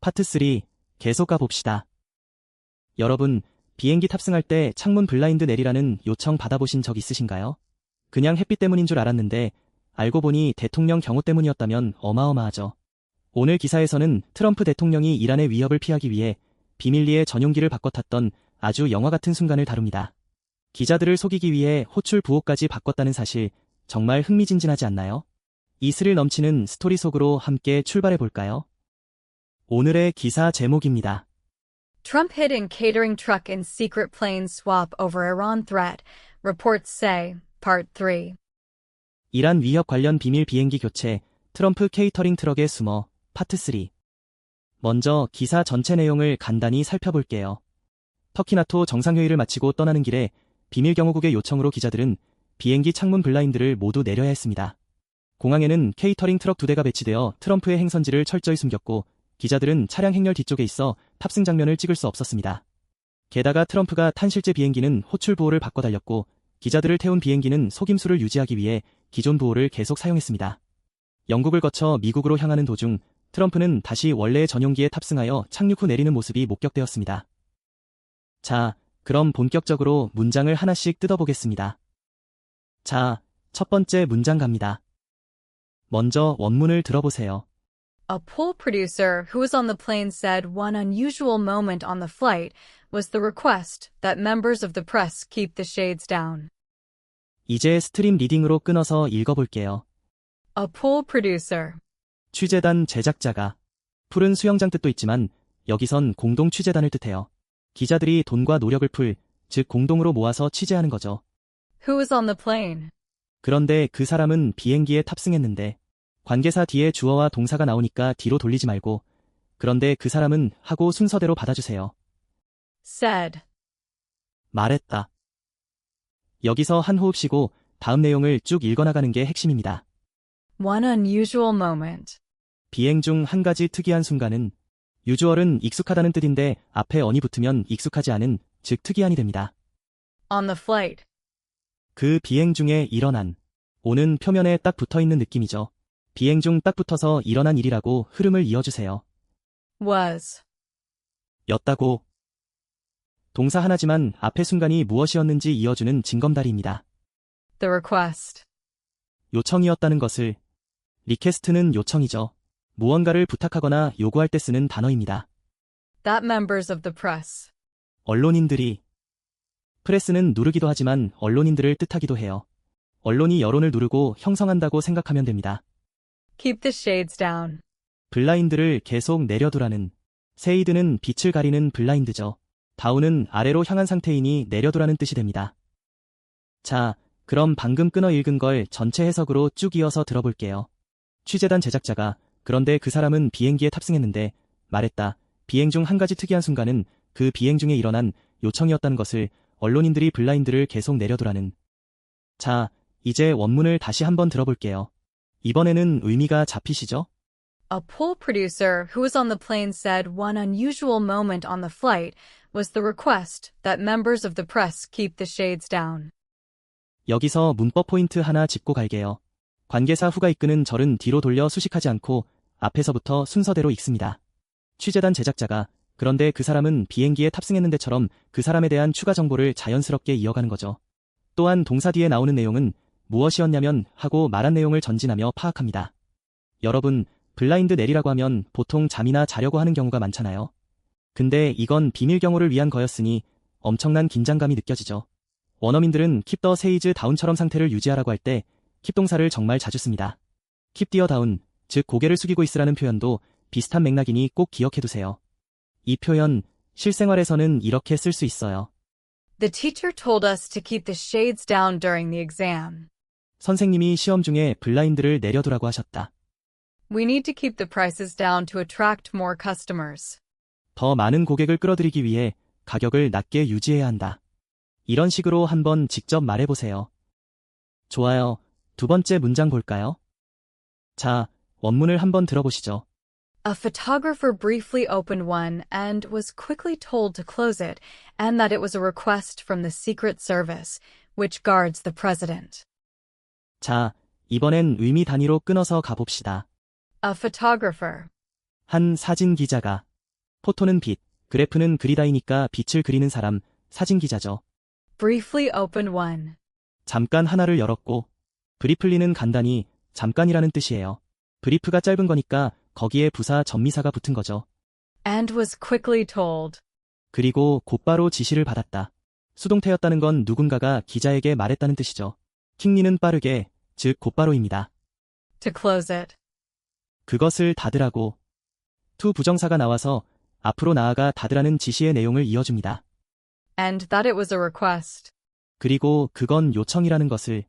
파트 3, 계속 가봅시다. 여러분, 비행기 탑승할 때 창문 블라인드 내리라는 요청 받아보신 적 있으신가요? 그냥 햇빛 때문인 줄 알았는데 알고 보니 대통령 경호 때문이었다면 어마어마하죠. 오늘 기사에서는 트럼프 대통령이 이란의 위협을 피하기 위해 비밀리에 전용기를 바꿔 탔던 아주 영화 같은 순간을 다룹니다. 기자들을 속이기 위해 호출 부호까지 바꿨다는 사실, 정말 흥미진진하지 않나요? 이 스릴 넘치는 스토리 속으로 함께 출발해 볼까요? 오늘의 기사 제목입니다. Trump hid in catering truck in secret plane swap over Iran threat, reports say, Part 3. 이란 위협 관련 비밀 비행기 교체, 트럼프 케이터링 트럭에 숨어, 파트 3. 먼저 기사 전체 내용을 간단히 살펴볼게요. 터키 나토 정상회의를 마치고 떠나는 길에 비밀 경호국의 요청으로 기자들은 비행기 창문 블라인드를 모두 내려야 했습니다. 공항에는 케이터링 트럭 2대가 배치되어 트럼프의 행선지를 철저히 숨겼고 기자들은 차량 행렬 뒤쪽에 있어 탑승 장면을 찍을 수 없었습니다. 게다가 트럼프가 탄 실제 비행기는 호출 부호를 바꿔 달렸고 기자들을 태운 비행기는 속임수를 유지하기 위해 기존 부호를 계속 사용했습니다. 영국을 거쳐 미국으로 향하는 도중 트럼프는 다시 원래의 전용기에 탑승하여 착륙 후 내리는 모습이 목격되었습니다. 자, 그럼 본격적으로 문장을 하나씩 뜯어보겠습니다. 자, 첫 번째 문장 갑니다. 먼저 원문을 들어보세요. A poll producer who was on the plane said one unusual moment on the flight was the request that members of the press keep the shades down. 이제 스트림 리딩으로 끊어서 읽어볼게요. A poll producer. 취재단 제작자가. 풀은 수영장 뜻도 있지만 여기선 공동 취재단을 뜻해요. 기자들이 돈과 노력을 즉 공동으로 모아서 취재하는 거죠. Who was on the plane? 그런데 그 사람은 비행기에 탑승했는데 관계사 뒤에 주어와 동사가 나오니까 뒤로 돌리지 말고 그런데 그 사람은 하고 순서대로 받아주세요. Said. 말했다. 여기서 한 호흡 쉬고 다음 내용을 쭉 읽어나가는 게 핵심입니다. One unusual moment. 비행 중 한 가지 특이한 순간은 usual은 익숙하다는 뜻인데 앞에 on이 붙으면 익숙하지 않은, 즉 특이한이 됩니다. On the flight. 그 비행 중에 일어난. on은 표면에 딱 붙어있는 느낌이죠. 비행 중 딱 붙어서 일어난 일이라고 흐름을 이어주세요. Was. 였다고. 동사 하나지만 앞의 순간이 무엇이었는지 이어주는 징검다리입니다. The request. 요청이었다는 것을. 리퀘스트는 요청이죠. 무언가를 부탁하거나 요구할 때 쓰는 단어입니다. That members of the press. 언론인들이. 프레스는 누르기도 하지만 언론인들을 뜻하기도 해요. 언론이 여론을 누르고 형성한다고 생각하면 됩니다. Keep the shades down. 블라인드를 계속 내려두라는. 세이드는 빛을 가리는 블라인드죠. 다운은 아래로 향한 상태이니 내려두라는 뜻이 됩니다. 자, 그럼 방금 끊어 읽은 걸 전체 해석으로 쭉 이어서 들어볼게요. 취재단 제작자가 그런데 그 사람은 비행기에 탑승했는데 말했다. 비행 중 한 가지 특이한 순간은 그 비행 중에 일어난 요청이었다는 것을 언론인들이 블라인드를 계속 내려두라는. 자, 이제 원문을 다시 한번 들어볼게요. 이번에는 의미가 잡히시죠? A poll producer who was on the plane said one unusual moment on the flight was the request that members of the press keep the shades down. 여기서 문법 포인트 하나 짚고 갈게요. 관계사 후가 이끄는 절은 뒤로 돌려 수식하지 않고 앞에서부터 순서대로 읽습니다. 취재단 제작자가 그런데 그 사람은 비행기에 탑승했는데처럼 그 사람에 대한 추가 정보를 자연스럽게 이어가는 거죠. 또한 동사 뒤에 나오는 내용은 무엇이었냐면 하고 말한 내용을 전진하며 파악합니다. 여러분, 블라인드 내리라고 하면 보통 잠이나 자려고 하는 경우가 많잖아요. 근데 이건 비밀 경호를 위한 거였으니 엄청난 긴장감이 느껴지죠. 원어민들은 keep the shades down처럼 상태를 유지하라고 할 때 keep 동사를 정말 자주 씁니다. keep the down, 즉 고개를 숙이고 있으라는 표현도 비슷한 맥락이니 꼭 기억해두세요. 이 표현, 실생활에서는 이렇게 쓸 수 있어요. The teacher told us to keep the shades down during the exam. 선생님이 시험 중에 블라인드를 내려두라고 하셨다. We need to keep the prices down to attract more customers. 더 많은 고객을 끌어들이기 위해 가격을 낮게 유지해야 한다. 이런 식으로 한번 직접 말해보세요. 좋아요. 두 번째 문장 볼까요? 자, 원문을 한번 들어보시죠. A photographer briefly opened one and was quickly told to close it, and that it was a request from the Secret Service, which guards the president. 자, 이번엔 의미 단위로 끊어서 가봅시다. A photographer. 한 사진 기자가. 포토는 빛, 그래프는 그리다이니까 빛을 그리는 사람, 사진 기자죠. Briefly opened one. 잠깐 하나를 열었고, 브리플리는 간단히 잠깐이라는 뜻이에요. 브리프가 짧은 거니까 거기에 부사 전미사가 붙은 거죠. And was quickly told. 그리고 곧바로 지시를 받았다. 수동태였다는 건 누군가가 기자에게 말했다는 뜻이죠. 킹리는 빠르게, 즉 곧바로입니다. To close it. 그것을 닫으라고. 투 부정사가 나와서 앞으로 나아가 닫으라는 지시의 내용을 이어줍니다. And that it was a request. 그리고 그건 요청이라는 것을.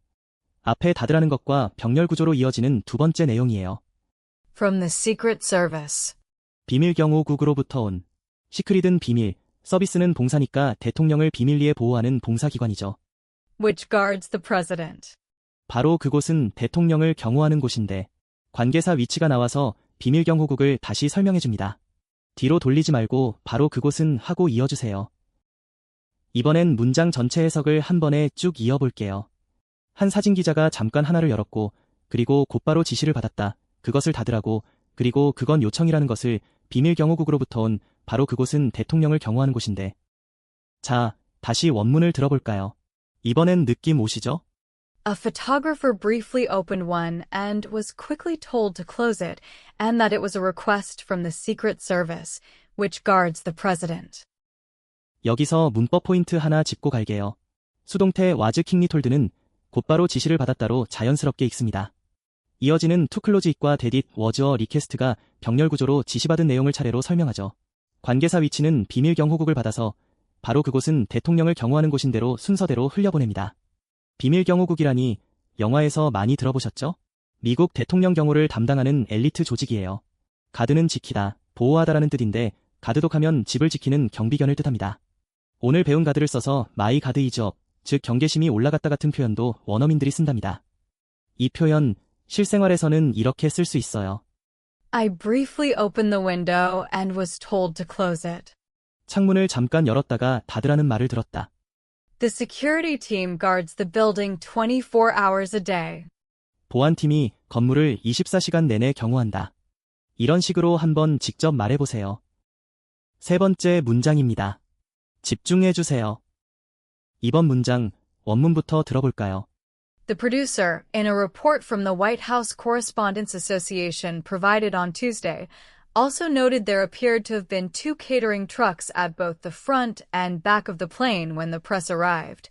앞에 닫으라는 것과 병렬 구조로 이어지는 두 번째 내용이에요. From the Secret Service. 비밀경호국으로부터 온. 시크릿은 비밀, 서비스는 봉사니까 대통령을 비밀리에 보호하는 봉사기관이죠. Which guards the president. 바로 그곳은 대통령을 경호하는 곳인데 관계사 위치가 나와서 비밀경호국을 다시 설명해줍니다. 뒤로 돌리지 말고 바로 그곳은 하고 이어주세요. 이번엔 문장 전체 해석을 한 번에 쭉 이어볼게요. 한 사진기자가 잠깐 하나를 열었고 그리고 곧바로 지시를 받았다. 그것을 닫으라고. 그리고 그건 요청이라는 것을 비밀경호국으로부터 온 바로 그곳은 대통령을 경호하는 곳인데. 자, 다시 원문을 들어볼까요? 이번엔 느낌 오시죠? A photographer briefly opened one and was quickly told to close it, and that it was a request from the Secret Service, which guards the president. 여기서 문법 포인트 하나 짚고 갈게요. 수동태 was 킹리 톨드는 곧바로 지시를 받았다로 자연스럽게 읽습니다. 이어지는 to close it과 that it was a request가 병렬 구조로 지시받은 내용을 차례로 설명하죠. 관계사 위치는 비밀경호국을 받아서 바로 그곳은 대통령을 경호하는 곳인대로 순서대로 흘려보냅니다. 비밀경호국이라니 영화에서 많이 들어보셨죠? 미국 대통령 경호를 담당하는 엘리트 조직이에요. 가드는 지키다, 보호하다라는 뜻인데 가드독하면 집을 지키는 경비견을 뜻합니다. 오늘 배운 가드를 써서 마이 가드 이즈 업, 즉 경계심이 올라갔다 같은 표현도 원어민들이 쓴답니다. 이 표현 실생활에서는 이렇게 쓸 수 있어요. I briefly opened the window and was told to close it. 창문을 잠깐 열었다가 닫으라는 말을 들었다. The security team guards the building 24 hours a day. 보안팀이 건물을 24시간 내내 경호한다. 이런 식으로 한번 직접 말해보세요. 세 번째 문장입니다. 집중해주세요. 이번 문장 원문부터 들어볼까요? The producer, in a report from the White House Correspondents Association provided on Tuesday, also noted there appeared to have been two catering trucks at both the front and back of the plane when the press arrived,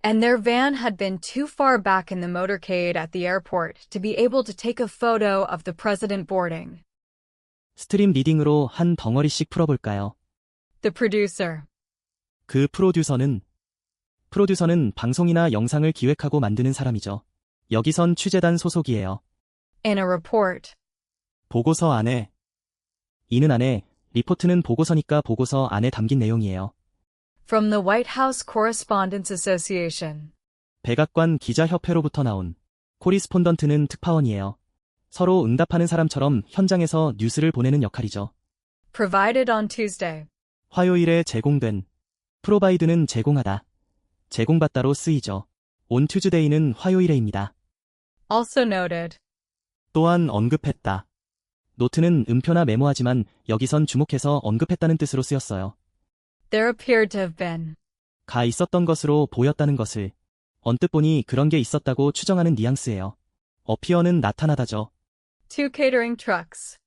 and their van had been too far back in the motorcade at the airport to be able to take a photo of the president boarding. 스트림 리딩으로 한 덩어리씩 풀어볼까요? The producer. 그 프로듀서는 방송이나 영상을 기획하고 만드는 사람이죠. 여기선 취재단 소속이에요. In a report. 보고서 안에. 이는 안에, 리포트는 보고서니까 보고서 안에 담긴 내용이에요. From the White House Correspondents Association. 백악관 기자협회로부터 나온. 코리스폰던트는 특파원이에요. 서로 응답하는 사람처럼 현장에서 뉴스를 보내는 역할이죠. Provided on Tuesday. 화요일에 제공된. 프로바이드는 제공하다. 제공받다로 쓰이죠. on Tuesday는 화요일에입니다. Also noted. 또한 언급했다. 노트는 음표나 메모하지만 여기선 주목해서 언급했다는 뜻으로 쓰였어요. There appeared to have been. 가 있었던 것으로 보였다는 것을. 언뜻 보니 그런 게 있었다고 추정하는 뉘앙스예요. 어피어는 나타나다죠. Two catering trucks.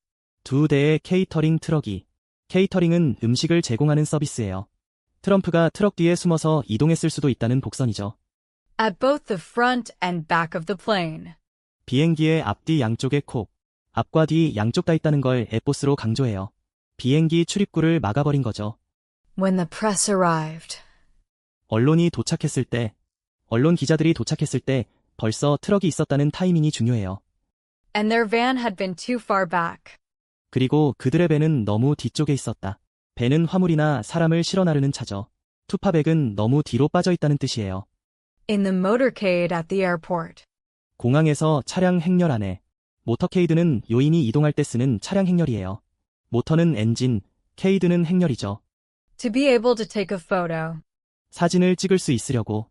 두 대의 케이터링 트럭이. 케이터링은 음식을 제공하는 서비스예요. 트럼프가 트럭 뒤에 숨어서 이동했을 수도 있다는 복선이죠. At both the front and back of the plane. 비행기의 앞뒤 양쪽에 콕. 앞과 뒤 양쪽 다 있다는 걸 에포스로 강조해요. 비행기 출입구를 막아버린 거죠. When the press arrived. 언론이 도착했을 때, 언론 기자들이 도착했을 때 벌써 트럭이 있었다는 타이밍이 중요해요. And their van had been too far back. 그리고 그들의 배는 너무 뒤쪽에 있었다. 배는 화물이나 사람을 실어 나르는 차죠. 투파백은 너무 뒤로 빠져 있다는 뜻이에요. In the motorcade at the airport. 공항에서 차량 행렬 안에. 모터케이드는 요인이 이동할 때 쓰는 차량 행렬이에요. 모터는 엔진, 케이드는 행렬이죠. To be able to take a photo. 사진을 찍을 수 있으려고.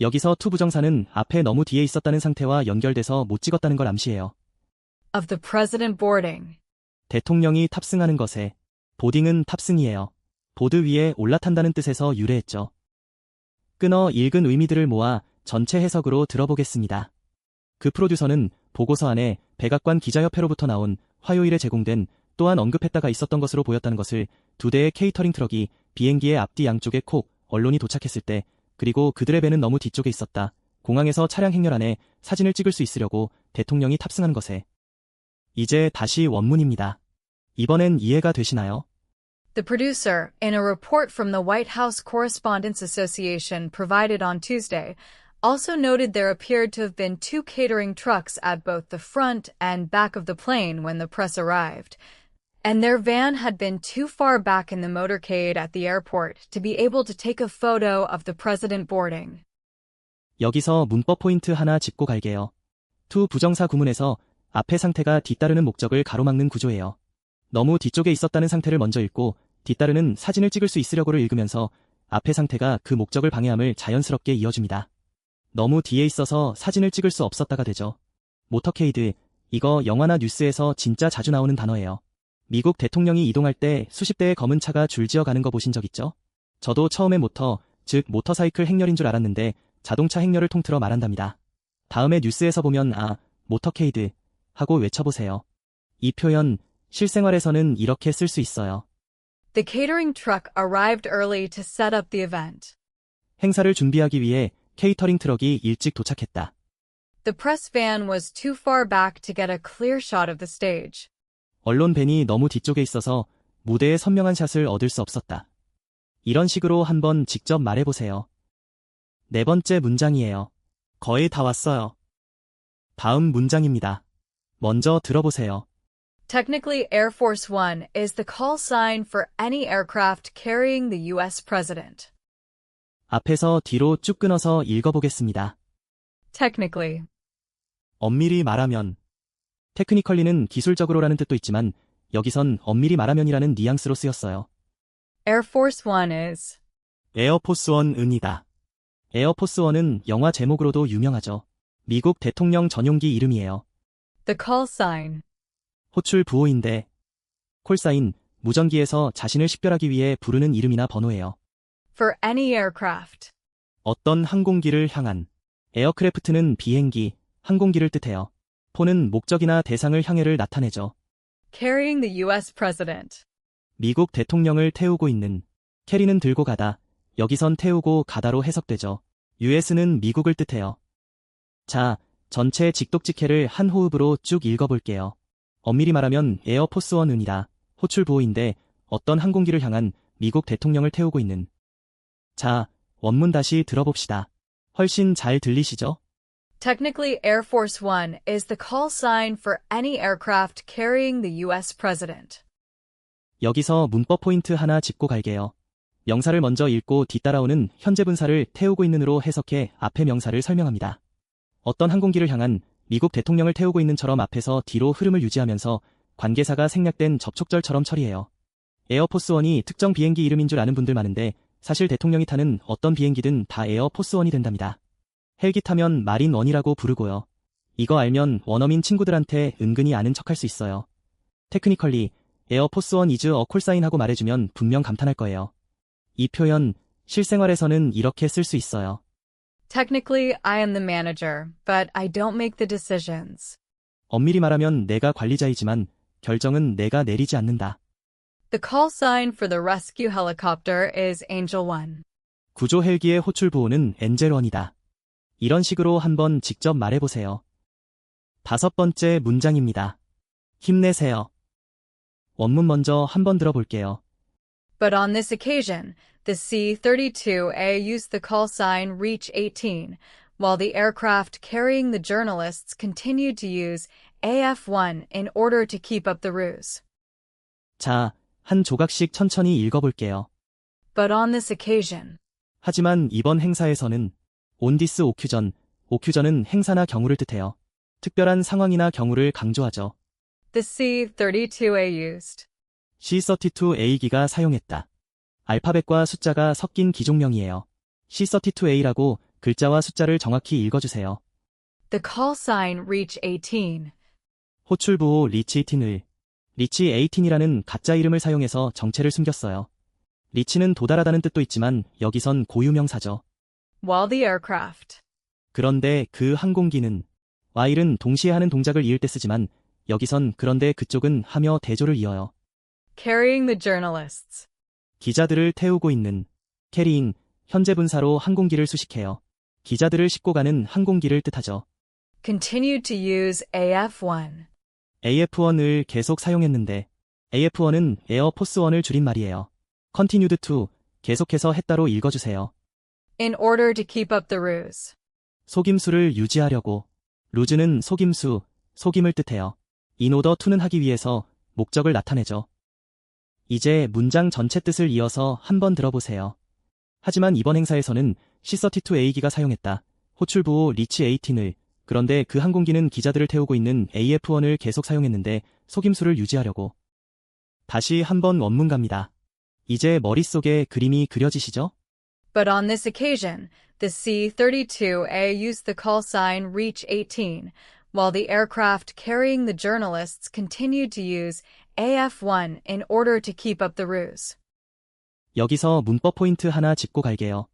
여기서 to 부정사는 앞에 너무 뒤에 있었다는 상태와 연결돼서 못 찍었다는 걸 암시해요. Of the president boarding. 대통령이 탑승하는 것에. 보딩은 탑승이에요. 보드 위에 올라탄다는 뜻에서 유래했죠. 끊어 읽은 의미들을 모아 전체 해석으로 들어보겠습니다. 그 프로듀서는 보고서 안에 백악관 기자협회로부터 나온 화요일에 제공된 또한 언급했다가 있었던 것으로 보였다는 것을 두 대의 케이터링 트럭이 비행기의 앞뒤 양쪽에 콕 언론이 도착했을 때, 그리고 그들의 배는 너무 뒤쪽에 있었다. 공항에서 차량 행렬 안에 사진을 찍을 수 있으려고 대통령이 탑승한 것에. 이제 다시 원문입니다. 이번엔 이해가 되시나요? The producer, in a report from the White House Correspondents Association provided on Tuesday, also noted there appeared to have been two catering trucks at both the front and back of the plane when the press arrived, and their van had been too far back in the motorcade at the airport to be able to take a photo of the president boarding. 여기서 문법 포인트 하나 짚고 갈게요. to 부정사 구문에서 앞의 상태가 뒤따르는 목적을 가로막는 구조예요. 너무 뒤쪽에 있었다는 상태를 먼저 읽고 뒤따르는 사진을 찍을 수 있으려고를 읽으면서 앞의 상태가 그 목적을 방해함을 자연스럽게 이어줍니다. 너무 뒤에 있어서 사진을 찍을 수 없었다가 되죠. 모터케이드, 이거 영화나 뉴스에서 진짜 자주 나오는 단어예요. 미국 대통령이 이동할 때 수십 대의 검은 차가 줄지어 가는 거 보신 적 있죠? 저도 처음에 즉 모터사이클 행렬인 줄 알았는데 자동차 행렬을 통틀어 말한답니다. 다음에 뉴스에서 보면 모터케이드 하고 외쳐보세요. 이 표현 실생활에서는 이렇게 쓸 수 있어요. The catering truck arrived early to set up the event. 행사를 준비하기 위해 케이터링 트럭이 일찍 도착했다. The press van was too far back to get a clear shot of the stage. 언론 밴이 너무 뒤쪽에 있어서 무대에 선명한 샷을 얻을 수 없었다. 이런 식으로 한번 직접 말해보세요. 네 번째 문장이에요. 거의 다 왔어요. 다음 문장입니다. 먼저 들어보세요. Technically, Air Force One is the call sign for any aircraft carrying the U.S. president. 앞에서 뒤로 쭉 끊어서 읽어보겠습니다. Technically. 엄밀히 말하면, 테크니컬리는 기술적으로라는 뜻도 있지만 여기선 엄밀히 말하면이라는 뉘앙스로 쓰였어요. Air Force One is 에어포스원은이다. 에어포스원은 영화 제목으로도 유명하죠. 미국 대통령 전용기 이름이에요. the call sign. 호출 부호인데, 콜사인, 무전기에서 자신을 식별하기 위해 부르는 이름이나 번호예요. For any aircraft. 어떤 항공기를 향한, 에어크래프트는 비행기, 항공기를 뜻해요. 폰은 목적이나 대상을 향해를 나타내죠. Carrying the U.S. president. 미국 대통령을 태우고 있는, 캐리는 들고 가다, 여기선 태우고 가다로 해석되죠. US는 미국을 뜻해요. 자, 전체 직독직해를 한 호흡으로 쭉 읽어볼게요. 엄밀히 말하면 에어포스원은이다. 호출 부호인데 어떤 항공기를 향한 미국 대통령을 태우고 있는. 자, 원문 다시 들어봅시다. 훨씬 잘 들리시죠? Technically, Air Force One is the call sign for any aircraft carrying the U.S. president. 여기서 문법 포인트 하나 짚고 갈게요. 명사를 먼저 읽고 뒤따라오는 현재 분사를 태우고 있는으로 해석해 앞의 명사를 설명합니다. 어떤 항공기를 향한 미국 대통령을 태우고 있는처럼 앞에서 뒤로 흐름을 유지하면서 관계사가 생략된 접촉절처럼 처리해요. 에어포스원이 특정 비행기 이름인 줄 아는 분들 많은데 사실 대통령이 타는 어떤 비행기든 다 에어포스원이 된답니다. 헬기 타면 마린원이라고 부르고요. 이거 알면 원어민 친구들한테 은근히 아는 척할 수 있어요. 테크니컬리 에어포스원 이즈 어 콜사인하고 말해주면 분명 감탄할 거예요. 이 표현 실생활에서는 이렇게 쓸 수 있어요. Technically, I am the manager, but I don't make the decisions. 엄밀히 말하면 내가 관리자이지만 결정은 내가 내리지 않는다. The call sign for the rescue helicopter is Angel One. 구조 헬기의 호출 부호는 엔젤원이다. 이런 식으로 한번 직접 말해보세요. 다섯 번째 문장입니다. 힘내세요. 원문 먼저 한번 들어볼게요. But on this occasion, the C-32A used the call sign Reach 18, while the aircraft carrying the journalists continued to use AF-1 in order to keep up the ruse. 자, 한 조각씩 천천히 읽어볼게요. But on this occasion. 하지만 이번 행사에서는 on this occasion, occasion은 행사나 경우를 뜻해요. 특별한 상황이나 경우를 강조하죠. The C-32A used. C-32A기가 사용했다. 알파벳과 숫자가 섞인 기종명이에요. C-32A라고 글자와 숫자를 정확히 읽어주세요. The call sign Reach 18. 호출부호 리치 18을 리치 18이라는 가짜 이름을 사용해서 정체를 숨겼어요. 리치는 도달하다는 뜻도 있지만 여기선 고유명사죠. while the aircraft. 그런데 그 항공기는 while은 동시에 하는 동작을 이을 때 쓰지만 여기선 그런데 그쪽은 하며 대조를 이어요. Carrying the journalists. 기자들을 태우고 있는 캐리잉, 현재 분사로 항공기를 수식해요. 기자들을 싣고 가는 항공기를 뜻하죠. Continued to use AF-1. AF-1을 계속 사용했는데 AF-1은 에어포스 1을 줄임말이에요. Continued to, 계속해서 했다로 읽어주세요. In order to keep up the ruse. 속임수를 유지하려고. 루즈는 속임수, 속임을 뜻해요. In order to는 하기 위해서 목적을 나타내죠. 이제 문장 전체 뜻을 이어서 한번 들어보세요. 하지만 이번 행사에서는 C-32A기가 사용했다. 호출부호 리치 18을. 그런데 그 항공기는 기자들을 태우고 있는 AF-1을 계속 사용했는데 속임수를 유지하려고. 다시 한번 원문 갑니다. 이제 머릿속에 그림이 그려지시죠? But on this occasion, the C-32A used the call sign Reach 18, while the aircraft carrying the journalists continued to use AF-1 in order to keep up the ruse. 여기서 문법 포인트 하나 짚고 갈게요.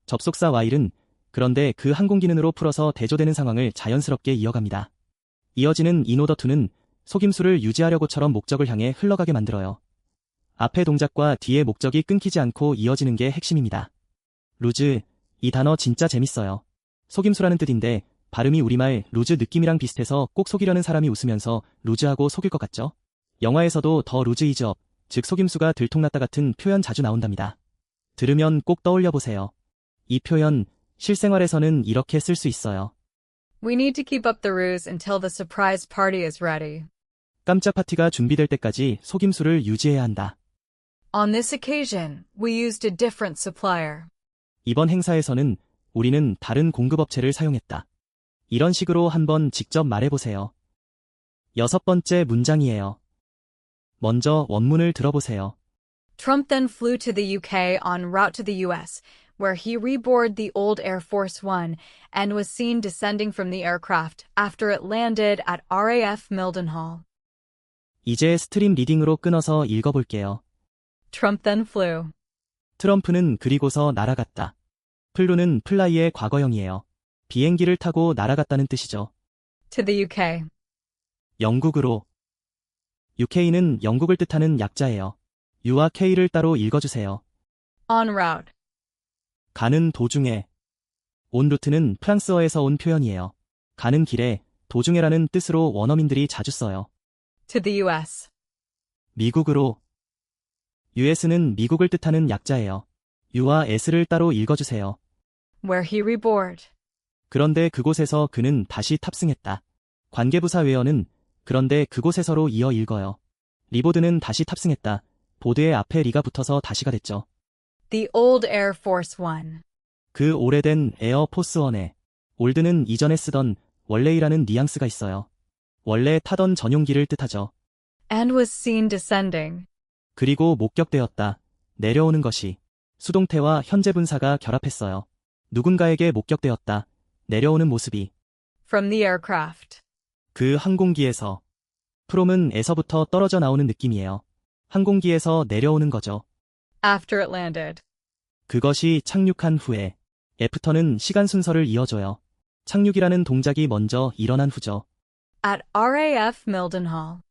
접속사 while은 그런데 그 항공기는으로 풀어서 대조되는 상황을 자연스럽게 이어갑니다. 이어지는 in order to는 속임수를 유지하려고처럼 목적을 향해 흘러가게 만들어요. 앞의 동작과 뒤의 목적이 끊기지 않고 이어지는 게 핵심입니다. 루즈, 이 단어 진짜 재밌어요. 속임수라는 뜻인데 발음이 우리말 루즈 느낌이랑 비슷해서 꼭 속이려는 사람이 웃으면서 루즈하고 속일 것 같죠? 영화에서도 더 루즈 이즈 업, 즉 속임수가 들통났다 같은 표현 자주 나온답니다. 들으면 꼭 떠올려보세요. 이 표현 실생활에서는 이렇게 쓸 수 있어요. We need to keep up the ruse until the surprise party is ready. 깜짝 파티가 준비될 때까지 속임수를 유지해야 한다. On this occasion, we used a different supplier. 이번 행사에서는 우리는 다른 공급업체를 사용했다. 이런 식으로 한번 직접 말해보세요. 6번째 문장이에요. 먼저 원문을 들어보세요. Trump then flew to the UK en route to the US, where he reboarded the old Air Force One and was seen descending from the aircraft after it landed at RAF Mildenhall. 이제 스트림 리딩으로 끊어서 읽어볼게요. Trump then flew. 트럼프는 그리고서 날아갔다. 플루는 플라이의 과거형이에요. 비행기를 타고 날아갔다는 뜻이죠. To the UK. 영국으로. UK는 영국을 뜻하는 약자예요. U와 K를 따로 읽어주세요. En route. 가는 도중에. 온 루트는 프랑스어에서 온 표현이에요. 가는 길에, 도중에라는 뜻으로 원어민들이 자주 써요. To the US. 미국으로. US는 미국을 뜻하는 약자예요. U와 S를 따로 읽어주세요. Where he reboarded. 그런데 그곳에서 그는 다시 탑승했다. 관계부사 웨어는 그런데 그곳에서로 이어 읽어요. 리보드는 다시 탑승했다. 보드의 앞에 리가 붙어서 다시가 됐죠. The old Air Force One. 그 오래된 에어포스 원에 올드는 이전에 쓰던 원래이라는 뉘앙스가 있어요. 원래 타던 전용기를 뜻하죠. And was seen descending. 그리고 목격되었다. 내려오는 것이. 수동태와 현재 분사가 결합했어요. 누군가에게 목격되었다. 내려오는 모습이. From the aircraft. 그 항공기에서. from은 에서부터 떨어져 나오는 느낌이에요. 항공기에서 내려오는 거죠. After it landed. 그것이 착륙한 후에. 애프터는 시간 순서를 이어줘요. 착륙이라는 동작이 먼저 일어난 후죠. At RAF Mildenhall.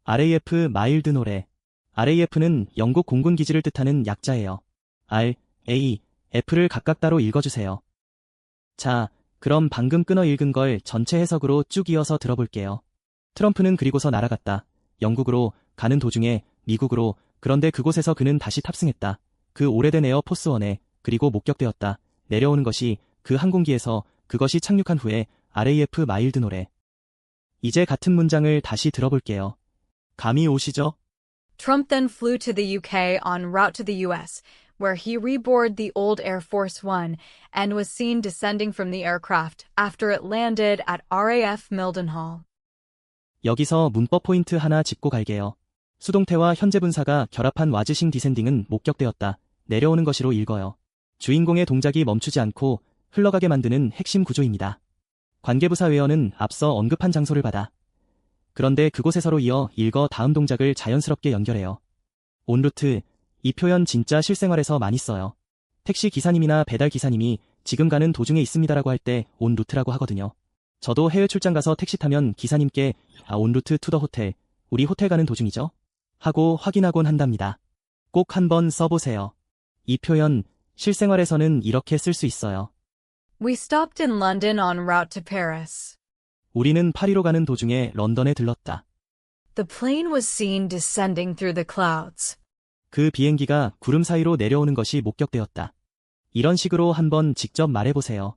RAF 마일드 노래. RAF는 영국 공군 기지를 뜻하는 약자예요. R, A, F를 각각 따로 읽어주세요. 자, 그럼 방금 끊어 읽은 걸 전체 해석으로 쭉 이어서 들어볼게요. 트럼프는 그리고서 날아갔다. 영국으로, 가는 도중에, 미국으로, 그런데 그곳에서 그는 다시 탑승했다. 그 오래된 에어포스 원에, 그리고 목격되었다. 내려오는 것이, 그 항공기에서, 그것이 착륙한 후에, RAF 마일드 노래. 이제 같은 문장을 다시 들어볼게요. 감이 오시죠? Trump then flew to the UK en route to the US, where he reboarded the old Air Force One and was seen descending from the aircraft after it landed at RAF Mildenhall. 여기서 문법 포인트 하나 짚고 갈게요. 수동태와 현재 분사가 결합한 와즈싱 디센딩은 목격되었다. 내려오는 것이로 읽어요. 주인공의 동작이 멈추지 않고 흘러가게 만드는 핵심 구조입니다. 관계부사 웨어는 앞서 언급한 장소를 받아. 그런데 그곳에서로 이어 읽어 다음 동작을 자연스럽게 연결해요. 온루트, 이 표현 진짜 실생활에서 많이 써요. 택시 기사님이나 배달 기사님이 지금 가는 도중에 있습니다라고 할 때 온루트라고 하거든요. 저도 해외 출장 가서 택시 타면 기사님께 온루트 투 더 호텔, 우리 호텔 가는 도중이죠? 하고 확인하곤 한답니다. 꼭 한번 써보세요. 이 표현 실생활에서는 이렇게 쓸 수 있어요. We stopped in London en route to Paris. 우리는 파리로 가는 도중에 런던에 들렀다. The plane was seen descending through the clouds. 그 비행기가 구름 사이로 내려오는 것이 목격되었다. 이런 식으로 한번 직접 말해보세요.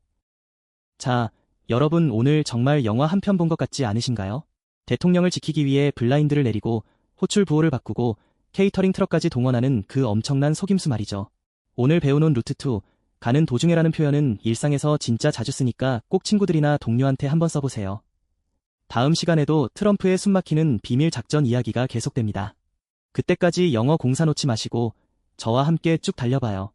자, 여러분 오늘 정말 영화 한 편 본 것 같지 않으신가요? 대통령을 지키기 위해 블라인드를 내리고 호출 부호를 바꾸고 케이터링 트럭까지 동원하는 그 엄청난 속임수 말이죠. 오늘 배워놓은 루트2, 가는 도중에라는 표현은 일상에서 진짜 자주 쓰니까 꼭 친구들이나 동료한테 한번 써보세요. 다음 시간에도 트럼프의 숨막히는 비밀 작전 이야기가 계속됩니다. 그때까지 영어 공사 놓지 마시고 저와 함께 쭉 달려봐요.